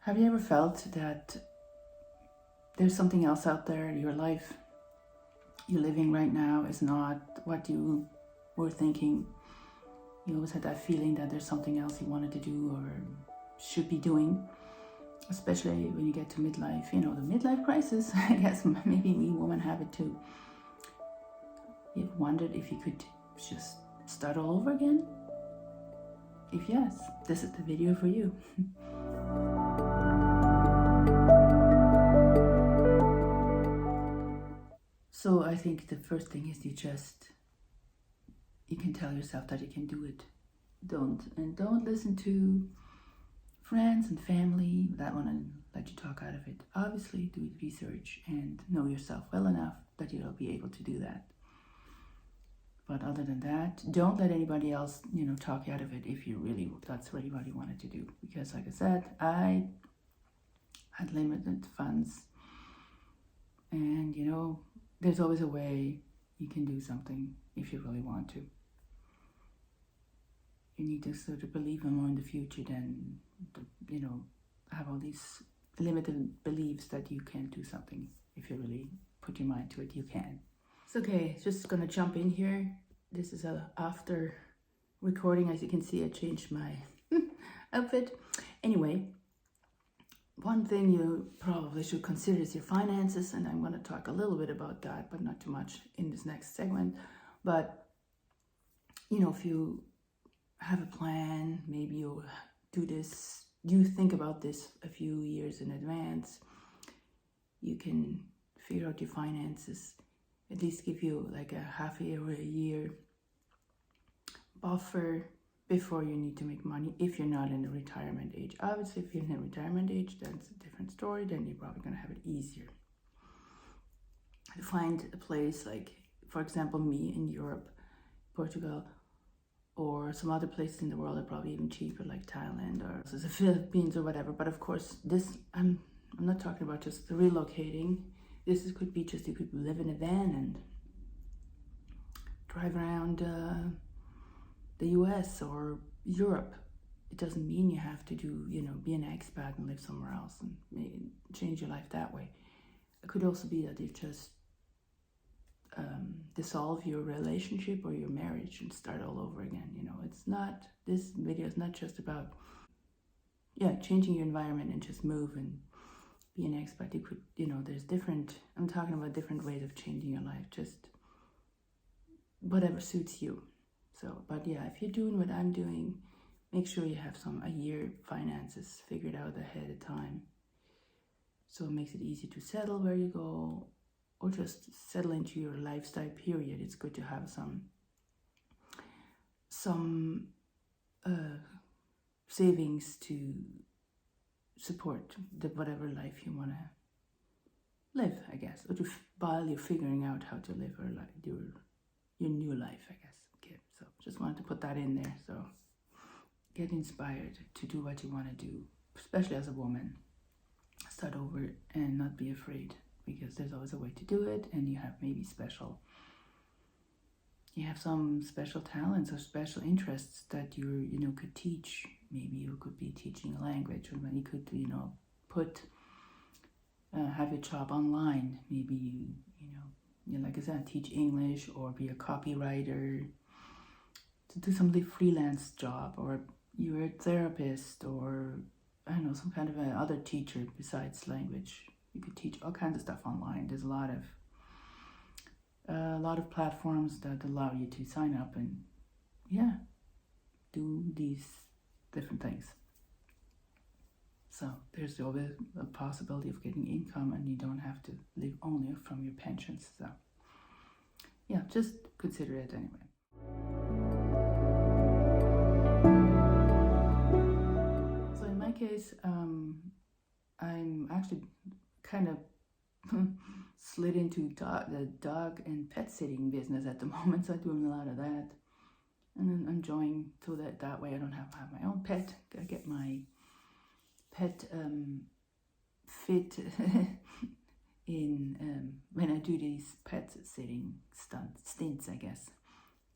Have you ever felt that there's something else out there? Your life you're living right now is not what you were thinking. You always had that feeling that there's something else you wanted to do or should be doing, especially when you get to midlife. You know, the midlife crisis, I guess maybe we women have it too. You've wondered if you could just start all over again? If yes, this is the video for you. So I think the first thing is you can tell yourself that you can do it. Don't listen to friends and family that want to let you talk out of it. Obviously, do research and know yourself well enough that you'll be able to do that. But other than that, don't let anybody else, talk you out of it if that's really what you wanted to do. Because like I said, I had limited funds, and there's always a way you can do something if you really want to. You need to sort of believe more in the future than, have all these limited beliefs that you can't do something. If you really put your mind to it, you can. It's okay, just gonna jump in here. This is after recording. As you can see, I changed my outfit. Anyway, one thing you probably should consider is your finances, and I'm going to talk a little bit about that, but not too much in this next segment. But, if you have a plan, maybe you do this, you think about this a few years in advance, you can figure out your finances, at least give you like a half a year or a year buffer before you need to make money if you're not in the retirement age. Obviously, if you're in the retirement age, that's a different story. Then you're probably going to have it easier. To find a place like, for example, me in Europe, Portugal, or some other places in the world are probably even cheaper, like Thailand or the Philippines or whatever. But of course, I'm not talking about just relocating. Could be just you could live in a van and drive around the US or Europe. It doesn't mean you have to be an expat and live somewhere else and change your life that way. It could also be that you just dissolve your relationship or your marriage and start all over again. This video is not just about changing your environment and just move and be an expat. You could, I'm talking about different ways of changing your life, just whatever suits you. So, but yeah, if you're doing what I'm doing, make sure you have a year finances figured out ahead of time. So it makes it easy to settle where you go or just settle into your lifestyle period. It's good to have some savings to support whatever life you want to live, I guess, or while you're figuring out how to live your new life, I guess. Okay, so just wanted to put that in there. So get inspired to do what you want to do, especially as a woman. Start over and not be afraid, because there's always a way to do it, and you have some special talents or special interests that you could teach. Maybe you could be teaching a language, or you could have your job online. Maybe like I said, teach English or be a copywriter, to do some freelance job, or you're a therapist, or I don't know, some kind of other teacher besides language. You could teach all kinds of stuff online. There's a lot of platforms that allow you to sign up and do these different things. So there's always a possibility of getting income, and you don't have to live only from your pensions. So yeah, just consider it anyway. So in my case, I'm actually kind of slid into the dog and pet sitting business at the moment. So I'm doing a lot of that, and then enjoying so that way I don't have to have my own pet. I get my pet fit in when I do these pet sitting stints, I guess.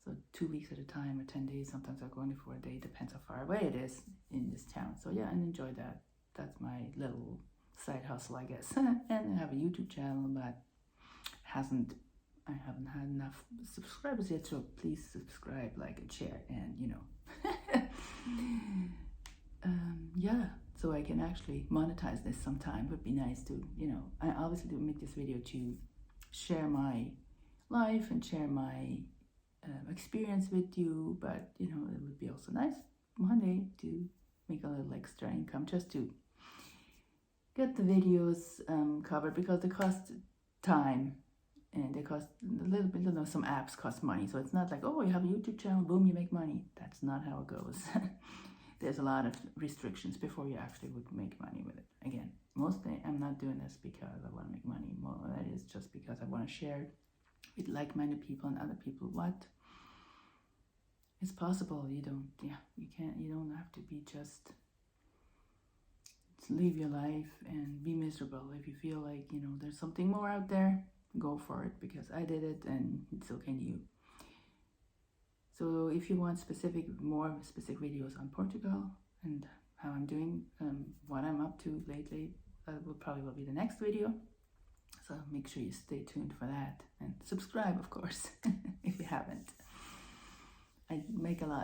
So 2 weeks at a time or 10 days. Sometimes I go only for a day. Depends how far away it is in this town. So yeah, and enjoy that that's my little side hustle, I guess. And I have a YouTube channel, but I haven't had enough subscribers yet, so please subscribe, like, and share, and you know. Yeah, so I can actually monetize this sometime. Would be nice to, you know, I obviously do make this video to share my life and share my experience with you, but you know, it would be also nice one day to make a little extra income just to get the videos covered, because they cost time and they cost a little bit, you know, some apps cost money, so it's not like, oh, you have a YouTube channel, boom, you make money. That's not how it goes. There's a lot of restrictions before you actually would make money with it. Again, mostly I'm not doing this because I want to make money. More that is just because I want to share with like-minded people and other people what is possible. You don't have to be just live your life and be miserable. If you feel like, you know, there's something more out there, go for it, because I did it and so can you. So if you want more specific videos on Portugal and how I'm doing, what I'm up to lately, that will probably be the next video. So make sure you stay tuned for that, and subscribe, of course, if you haven't. I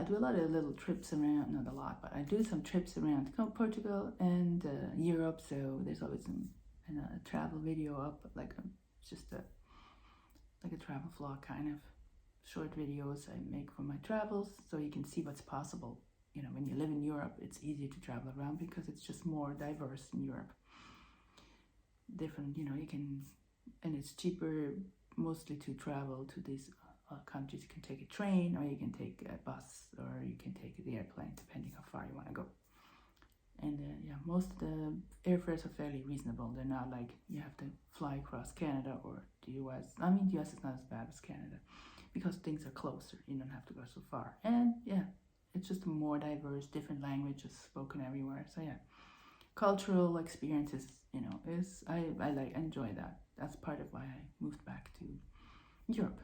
do a lot of little trips around, not a lot, but I do some trips around Portugal and Europe. So there's always a travel video up, like a travel vlog kind of. Short videos I make for my travels, so you can see what's possible. You know, when you live in Europe, it's easier to travel around because it's just more diverse in Europe. Different, you know, and it's cheaper mostly to travel to these countries. You can take a train, or you can take a bus, or you can take the airplane, depending how far you want to go. And yeah, most of the airfares are fairly reasonable. They're not like you have to fly across Canada or the US. I mean, the US is not as bad as Canada, because things are closer. You don't have to go so far. And yeah, it's just more diverse, different languages spoken everywhere. So yeah, cultural experiences, you know, I enjoy that. That's part of why I moved back to Europe.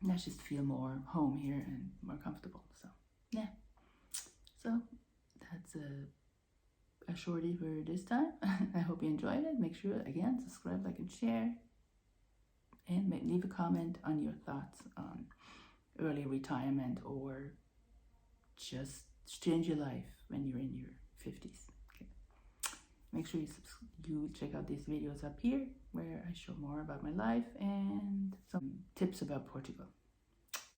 And I just feel more home here and more comfortable. So yeah, so that's a shorty for this time. I hope you enjoyed it. Make sure, again, subscribe, like, and share. And leave a comment on your thoughts on early retirement, or just change your life when you're in your 50s. Okay. Make sure you check out these videos up here where I show more about my life and some tips about Portugal.